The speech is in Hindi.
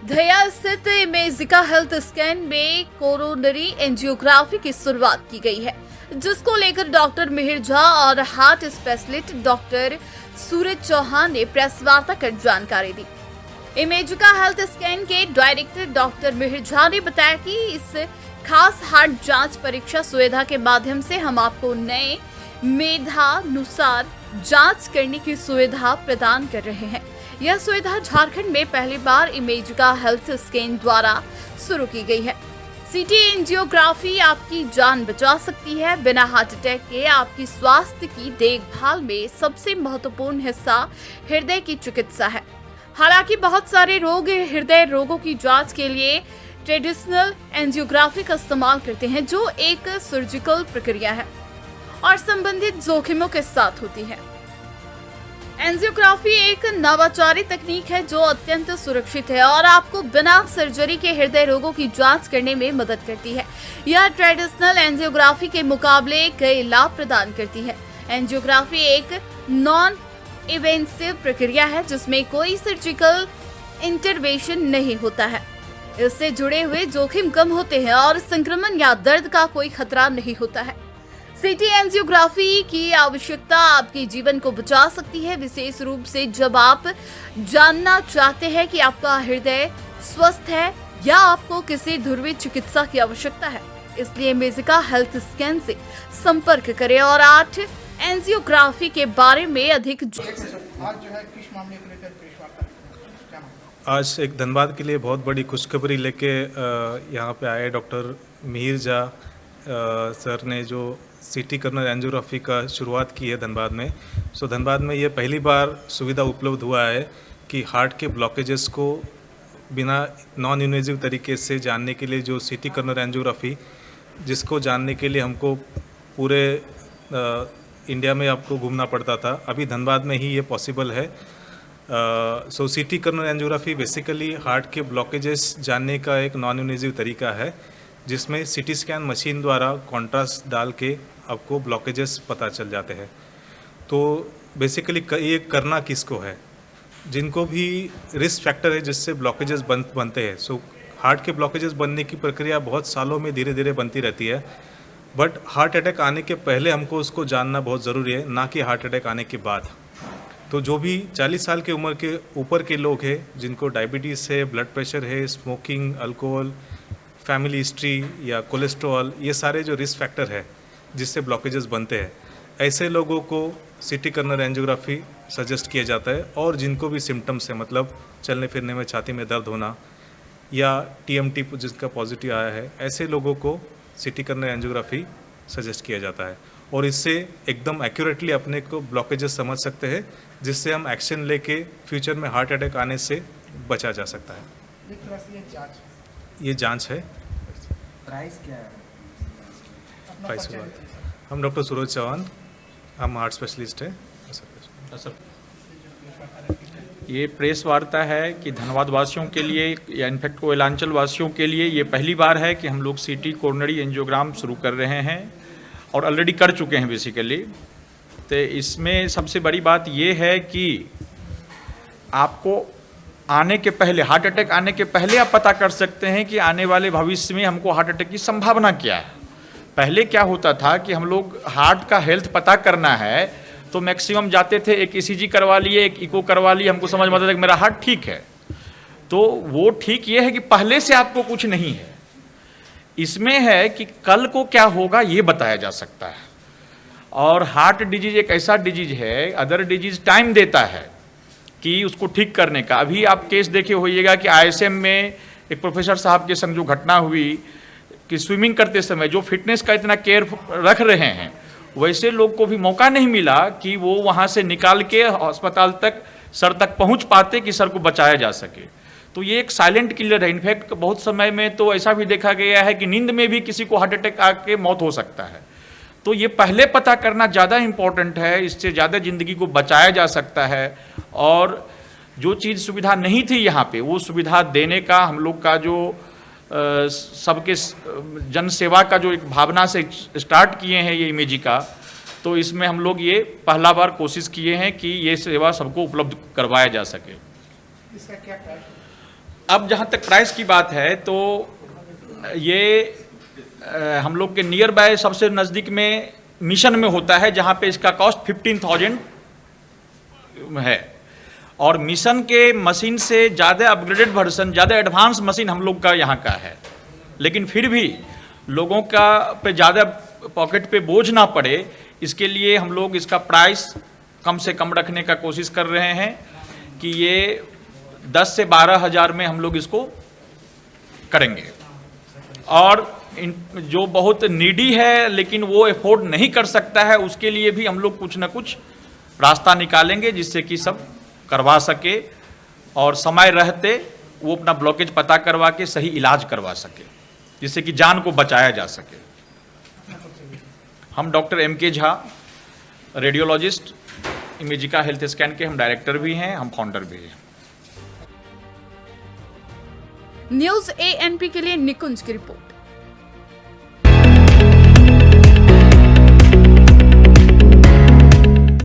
दहिया स्थित इमेजिका हेल्थ स्कैन में कोरोनरी एंजियोग्राफी की शुरुआत की गई है, जिसको लेकर डॉक्टर मिहिर झा और हार्ट स्पेशलिस्ट डॉक्टर सूरज चौहान ने प्रेस वार्ता कर जानकारी दी। इमेजिका हेल्थ स्कैन के डायरेक्टर डॉक्टर मिहिर झा ने बताया कि इस खास हार्ट जांच परीक्षा सुविधा के माध्यम से हम आपको नए मेधानुसार जांच करने की सुविधा प्रदान कर रहे हैं। यह सुविधा झारखंड में पहली बार इमेजिका हेल्थ स्कैन द्वारा शुरू की गई है। सीटी एंजियोग्राफी आपकी जान बचा सकती है। बिना हार्ट अटैक के आपकी स्वास्थ्य की देखभाल में सबसे महत्वपूर्ण हिस्सा हृदय की चिकित्सा है। हालांकि बहुत सारे रोग हृदय रोगों की जांच के लिए ट्रेडिशनल एंजियोग्राफी का इस्तेमाल करते हैं, जो एक सर्जिकल प्रक्रिया है और संबंधित जोखिमों के साथ होती है। एंजियोग्राफी एक नवाचारी तकनीक है जो अत्यंत सुरक्षित है और आपको बिना सर्जरी के हृदय रोगों की जांच करने में मदद करती है। यह ट्रेडिशनल एंजियोग्राफी के मुकाबले कई लाभ प्रदान करती है। एंजियोग्राफी एक नॉन इवेंसिव प्रक्रिया है जिसमें कोई सर्जिकल इंटरवेंशन नहीं होता है। इससे जुड़े हुए जोखिम कम होते हैं और संक्रमण या दर्द का कोई खतरा नहीं होता है। सीटी एंजियोग्राफी की आवश्यकता आपके जीवन को बचा सकती है, विशेष रूप से जब आप जानना चाहते हैं कि आपका हृदय स्वस्थ है या आपको किसी ध्रुवीय चिकित्सा की आवश्यकता है। इसलिए इमेजिका हेल्थ स्कैन से संपर्क करें और 8 एंजियोग्राफी के बारे में अधिक आज एक धनबाद के लिए बहुत बड़ी खुशखबरी लेके यहाँ पे आए डॉक्टर मिहिर झा सर ने जो सीटी कोरोनरी एंजियोग्राफी का शुरुआत की है धनबाद में। सो धनबाद में ये पहली बार सुविधा उपलब्ध हुआ है कि हार्ट के ब्लॉकेजेस को बिना नॉन इन्वेजिव तरीके से जानने के लिए जो सीटी कोरोनरी एंजियोग्राफी, जिसको जानने के लिए हमको पूरे इंडिया में आपको घूमना पड़ता था, अभी धनबाद में ही ये पॉसिबल है। So CT coronary angiography basically heart के ब्लॉकेजेस जानने का एक नॉन इन्वेजिव तरीका है, जिसमें सीटी स्कैन मशीन द्वारा कॉन्ट्रास्ट डाल के आपको ब्लॉकेजेस पता चल जाते हैं। तो बेसिकली ये करना किसको है, जिनको भी रिस्क फैक्टर है जिससे ब्लॉकेजेस बनते हैं। सो हार्ट के ब्लॉकेजेस बनने की प्रक्रिया बहुत सालों में धीरे धीरे बनती रहती है, बट हार्ट अटैक आने के पहले हमको उसको जानना बहुत ज़रूरी है, ना कि हार्ट अटैक आने के बाद। तो जो भी 40 साल की उम्र के ऊपर के लोग हैं, जिनको डायबिटीज़ है, ब्लड प्रेशर है, स्मोकिंग, अल्कोहल, फैमिली हिस्ट्री या कोलेस्ट्रॉल, ये सारे जो रिस्क फैक्टर है जिससे ब्लॉकेजेस बनते हैं, ऐसे लोगों को सीटी कोरोनरी एंजियोग्राफी सजेस्ट किया जाता है। और जिनको भी सिम्टम्स है, मतलब चलने फिरने में छाती में दर्द होना या टीएमटी जिसका पॉजिटिव आया है, ऐसे लोगों को सीटी कोरोनरी एंजियोग्राफी सजेस्ट किया जाता है। और इससे एकदम एक्यूरेटली अपने को ब्लॉकेजेस समझ सकते हैं, जिससे हम एक्शन लेके फ्यूचर में हार्ट अटैक आने से बचा जा सकता है। ये जांच है। प्राइस क्या है? प्राइस की बात, हम डॉक्टर सूरज चौहान, हम हार्ट स्पेशलिस्ट हैं। ये प्रेस वार्ता है कि धनबाद वासियों के लिए या इनफैक्ट कोयलांचल वासियों के लिए ये पहली बार है कि हम लोग सीटी कोरोनरी एंजियोग्राम शुरू कर रहे हैं और ऑलरेडी कर चुके हैं बेसिकली। तो इसमें सबसे बड़ी बात ये है कि आपको आने के पहले, हार्ट अटैक आने के पहले आप पता कर सकते हैं कि आने वाले भविष्य में हमको हार्ट अटैक की संभावना क्या है। पहले क्या होता था कि हम लोग हार्ट का हेल्थ पता करना है तो मैक्सिमम जाते थे, एक ईसीजी करवा लिए, एक इको करवा लिए, हमको समझ में आता था कि मेरा हार्ट ठीक है। तो वो ठीक ये है कि पहले से आपको कुछ नहीं है, इसमें है कि कल को क्या होगा ये बताया जा सकता है। और हार्ट डिजीज एक ऐसा डिजीज है, अदर डिजीज टाइम देता है कि उसको ठीक करने का। अभी आप केस देखे होइएगा कि आईएसएम में एक प्रोफेसर साहब के संग जो घटना हुई कि स्विमिंग करते समय जो फिटनेस का इतना केयर रख रहे हैं, वैसे लोग को भी मौका नहीं मिला कि वो वहाँ से निकाल के अस्पताल तक, सर तक पहुँच पाते कि सर को बचाया जा सके। तो ये एक साइलेंट किलर है। इनफैक्ट बहुत समय में तो ऐसा भी देखा गया है कि नींद में भी किसी को हार्ट अटैक आके मौत हो सकता है। तो ये पहले पता करना ज़्यादा इम्पोर्टेंट है, इससे ज़्यादा ज़िंदगी को बचाया जा सकता है। और जो चीज़ सुविधा नहीं थी यहाँ पे, वो सुविधा देने का हम लोग का जो सबके जन सेवा का जो एक भावना से स्टार्ट किए हैं ये इमेजिका, तो इसमें हम लोग ये पहला बार कोशिश किए हैं कि ये सेवा सबको उपलब्ध करवाया जा सके। इसका क्या प्राइस? अब जहाँ तक प्राइस की बात है तो ये हम लोग के नियर बाय सबसे नज़दीक में मिशन में होता है, जहाँ पे इसका कॉस्ट 15,000 है। और मिशन के मशीन से ज़्यादा अपग्रेडेड वर्जन, ज़्यादा एडवांस मशीन हम लोग का यहाँ का है, लेकिन फिर भी लोगों का पे ज़्यादा पॉकेट पे बोझ ना पड़े, इसके लिए हम लोग इसका प्राइस कम से कम रखने का कोशिश कर रहे हैं कि ये 10 से 12 हज़ार में हम लोग इसको करेंगे। और जो बहुत नीडी है लेकिन वो अफोर्ड नहीं कर सकता है, उसके लिए भी हम लोग कुछ ना कुछ रास्ता निकालेंगे जिससे कि सब करवा सके और समय रहते वो अपना ब्लॉकेज पता करवा के सही इलाज करवा सके, जिससे कि जान को बचाया जा सके। हम doctor MK Jha, radiologist, Imagica health scan के हम डायरेक्टर भी हैं, हम फाउंडर भी हैं। न्यूज ANP के लिए निकुंज की रिपोर्ट।